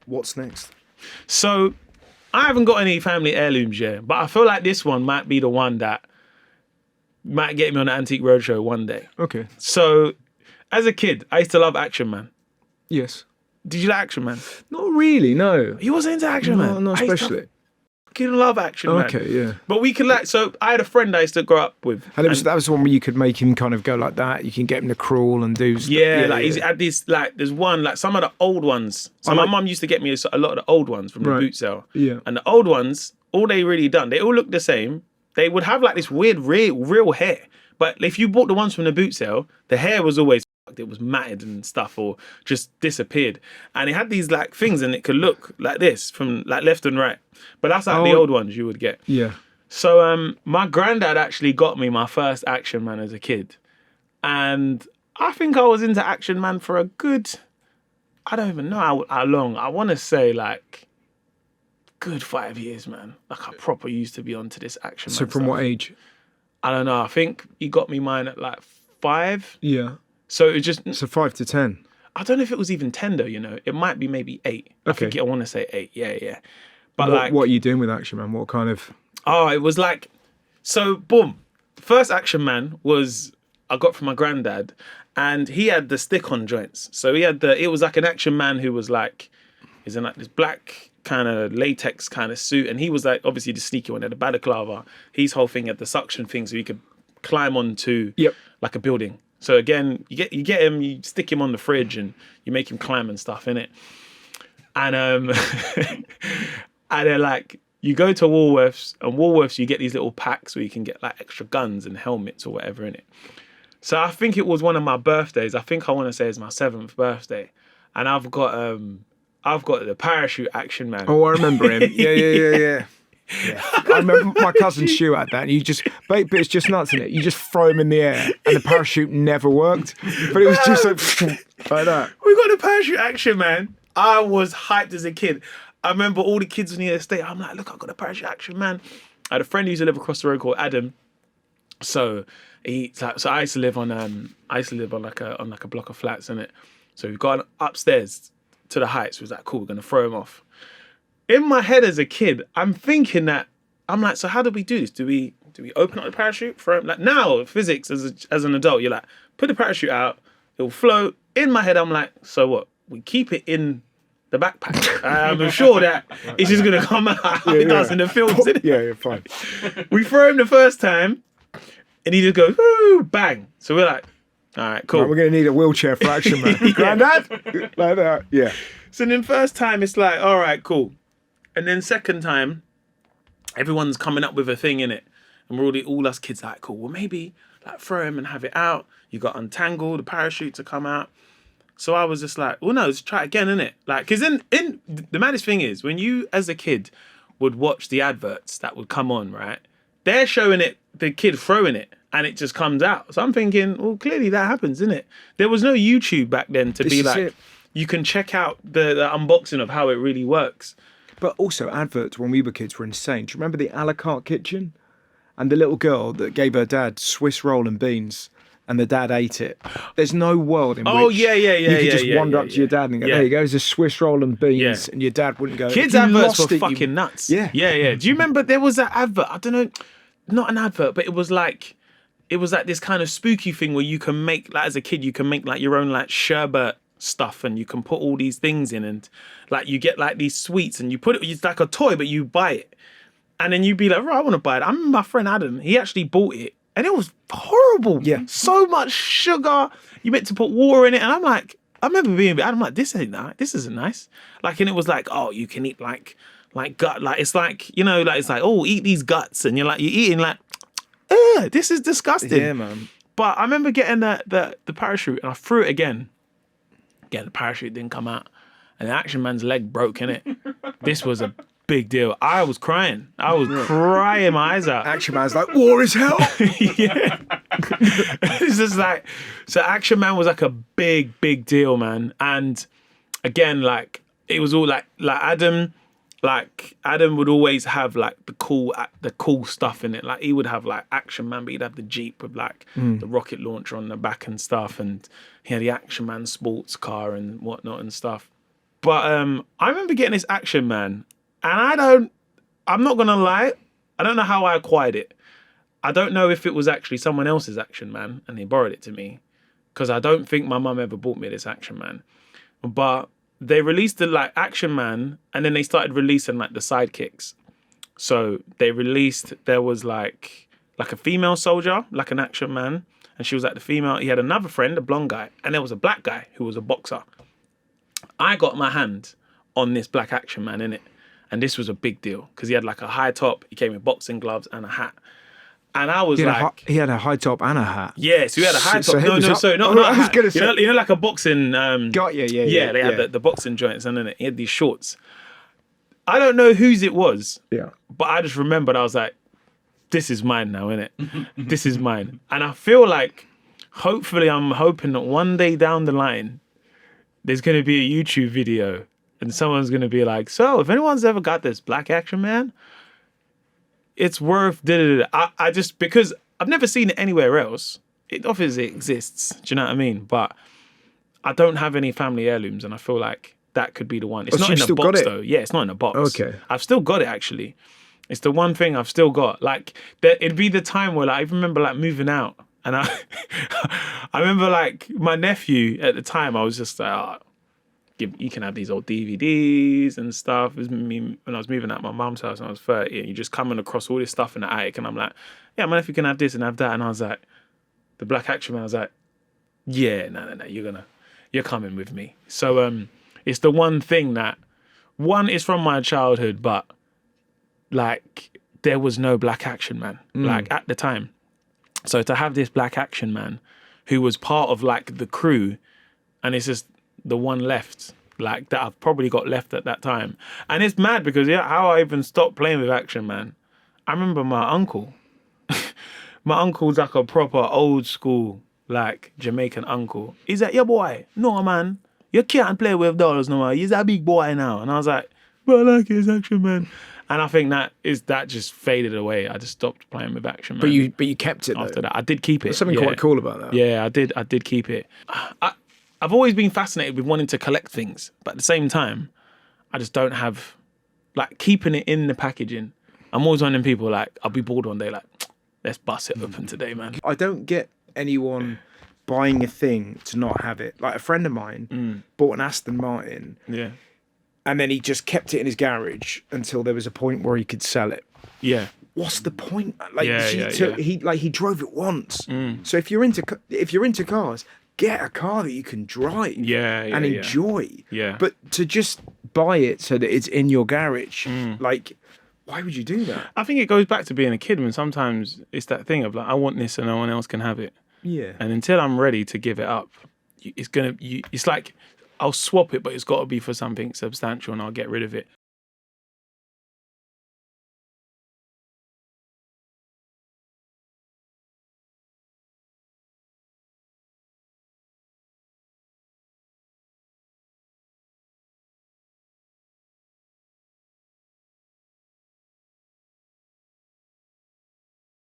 What's next? So I haven't got any family heirlooms yet, but I feel like this one might be the one that might get me on the Antique Roadshow one day. Okay. So as a kid, I used to love Action Man. Yes. Did you like Action Man? Not really, no. You wasn't into Action Man? Not I used to especially. fucking love Action Man. Okay, yeah. But we could so I had a friend I used to grow up with. And that was the one where you could make him kind of go like that. You can get him to crawl and do stuff. Yeah, he's had this, there's one, some of the old ones. So my mum used to get me a lot of the old ones from the boot sale. Yeah. And the old ones, all they really done, they all look the same. They would have this weird, real hair. But if you bought the ones from the boot sale, the hair was always fucked. It was matted and stuff or just disappeared. And it had these things and it could look like this from left and right. But that's the old ones you would get. Yeah. So my granddad actually got me my first Action Man as a kid. And I think I was into Action Man for a good, I don't even know how long. I want to say good 5 years, man. I proper used to be onto this Action Man. So from what age? I don't know. I think he got me mine at 5. Yeah. So it just... So 5 to 10. I don't know if it was even 10 though, It might be maybe 8. Okay. I want to say 8. Yeah. But what are you doing with Action Man? What kind of... Oh, it was so boom. The first Action Man I got from my granddad and he had the stick-on joints. So he had it was an Action Man who was he's in this black kind of latex kind of suit, and he was obviously the sneaky one, had the balaclava. His whole thing had the suction thing, so you could climb onto a building. So again, you get him, you stick him on the fridge, and you make him climb and stuff in it. And and then you go to Woolworths, and Woolworths you get these little packs where you can get extra guns and helmets or whatever in it. So I think it was one of my birthdays. I think I want to say it's my 7th birthday, and I've got the parachute Action Man. Oh, I remember him. Yeah. I remember my cousin Stu had that, and but it's just nuts, isn't it? You just throw him in the air, and the parachute never worked. But it was just like that. We got the parachute Action Man. I was hyped as a kid. I remember all the kids on the estate. I'm like, look, I got a parachute Action Man. I had a friend who used to live across the road called Adam. So I used to live on a block of flats, innit? So we've gone upstairs to the heights. It was cool, we're gonna throw him off. In my head as a kid, I'm thinking so how do we do this? Do we open up the parachute, throw him? Now, physics as an adult, you're put the parachute out, it'll float. In my head, I'm so what? We keep it in the backpack. I'm sure that it's just gonna come out how it does in the films. Yeah, fine. We throw him the first time, and he just goes, woo, bang. So we're all right, cool. Right, we're going to need a wheelchair for Action Man. Granddad? Like that, yeah. So then first time, it's all right, cool. And then second time, everyone's coming up with a thing in it. And we're all us kids cool, well, maybe throw him and have it out. You got untangle, the parachute to come out. So I was just well, no, let's try it again, innit? Because in the maddest thing is, when you, as a kid, would watch the adverts that would come on, right? They're showing it, the kid throwing it, and it just comes out. So I'm thinking, well, clearly that happens, isn't it? There was no YouTube back then to be you can check out the unboxing of how it really works. But also adverts when we were kids were insane. Do you remember the a la carte kitchen? And the little girl that gave her dad Swiss roll and beans, and the dad ate it. There's no world in which you could just wander up to your dad and go, there you go, there's a Swiss roll and beans, and your dad wouldn't go. Kids' adverts were fucking nuts. Yeah. Do you remember there was that advert? I don't know, not an advert, but it was this kind of spooky thing where you can make, as a kid, you can make your own sherbet stuff, and you can put all these things in, and you get these sweets, and you put it, it's like a toy, but you buy it. And then you'd be right, I want to buy it. I remember my friend Adam, he actually bought it, and it was horrible. Yeah. So much sugar. You meant to put water in it, and I remember being a bit, I'm this ain't nice. This isn't nice. And it was oh, you can eat gut, it's it's oh, eat these guts, and you're eating this is disgusting. Yeah, man. But I remember getting the parachute, and I threw it again. Again, the parachute didn't come out, and the Action Man's leg broke in it. This was a big deal. I was crying. I was crying my eyes out. Action Man's war is hell. Yeah. It's just so Action Man was a big deal, man. And again, it was all Adam, Adam would always have the cool stuff in it. He would have Action Man, but he'd have the Jeep with the rocket launcher on the back and stuff, and he had the Action Man sports car and whatnot and stuff. But I remember getting this Action Man, and I'm not gonna lie, I don't know how I acquired it. I don't know if it was actually someone else's Action Man and they borrowed it to me, because I don't think my mum ever bought me this Action Man. But they released the like Action Man, and then they started releasing like the sidekicks. So there was like a female soldier, like an Action Man, and she was like the female. He had another friend, a blonde guy, and there was a black guy who was a boxer. I got my hand on this black Action Man, innit? And this was a big deal because he had like a high top. He came with boxing gloves and a hat. And I was he had a high top and a hat. Yeah, so he had a high top. So Not I was gonna say, you know, like a boxing. Got you, Yeah, they had the boxing joints, and then he had these shorts. I don't know whose it was. Yeah. But I just remembered, I was like, this is mine now, innit? This is mine. And I feel like, I'm hoping that one day down the line, there's going to be a YouTube video and someone's going to be like, so if anyone's ever got this black Action Man, it's worth I just, because I've never seen it anywhere else. It obviously exists. Do you know what I mean? But I don't have any family heirlooms, and I feel like that could be the one. It's not in a box though. Yeah, it's not in a box. Okay. I've still got it actually. It's the one thing I've still got. Like, it'd be the time where like, I remember like moving out, and I remember like my nephew at the time, I was just like, oh, you can have these old DVDs and stuff. It was me when I was moving out my mum's house when I was 30, and you're just coming across all this stuff in the attic, and I'm like, yeah, my nephew can have this and have that. And I was like, the black Action Man, I was like, yeah, no, you're coming with me. So it's the one thing that, one is from my childhood, but like there was no black Action Man like at the time. So to have this black Action Man who was part of like the crew, and it's just the one left, like that I've probably got left at that time. And it's mad because how I even stopped playing with Action Man. I remember my uncle. My uncle's like a proper old school, like Jamaican uncle. He's like, yeah, boy, no man, you can't play with dolls no more. He's a big boy now. And I was like, but I like his Action Man. And I think that just faded away. I just stopped playing with Action Man. But you kept it though. After that, I did keep it. There's something quite cool about that. Yeah, I did keep it. I've always been fascinated with wanting to collect things, but at the same time, I just don't have like keeping it in the packaging. I'm always one of them people like I'll be bored one day like, let's bust it open today, man. I don't get anyone buying a thing to not have it. Like a friend of mine bought an Aston Martin. Yeah. And then he just kept it in his garage until there was a point where he could sell it. Yeah. What's the point? Like he drove it once. So if you're into cars, get a car that you can drive and enjoy. Yeah. But to just buy it so that it's in your garage, like, why would you do that? I think it goes back to being a kid when sometimes it's that thing of like, I want this and no one else can have it. Yeah. And until I'm ready to give it up, it's like, I'll swap it, but it's got to be for something substantial and I'll get rid of it.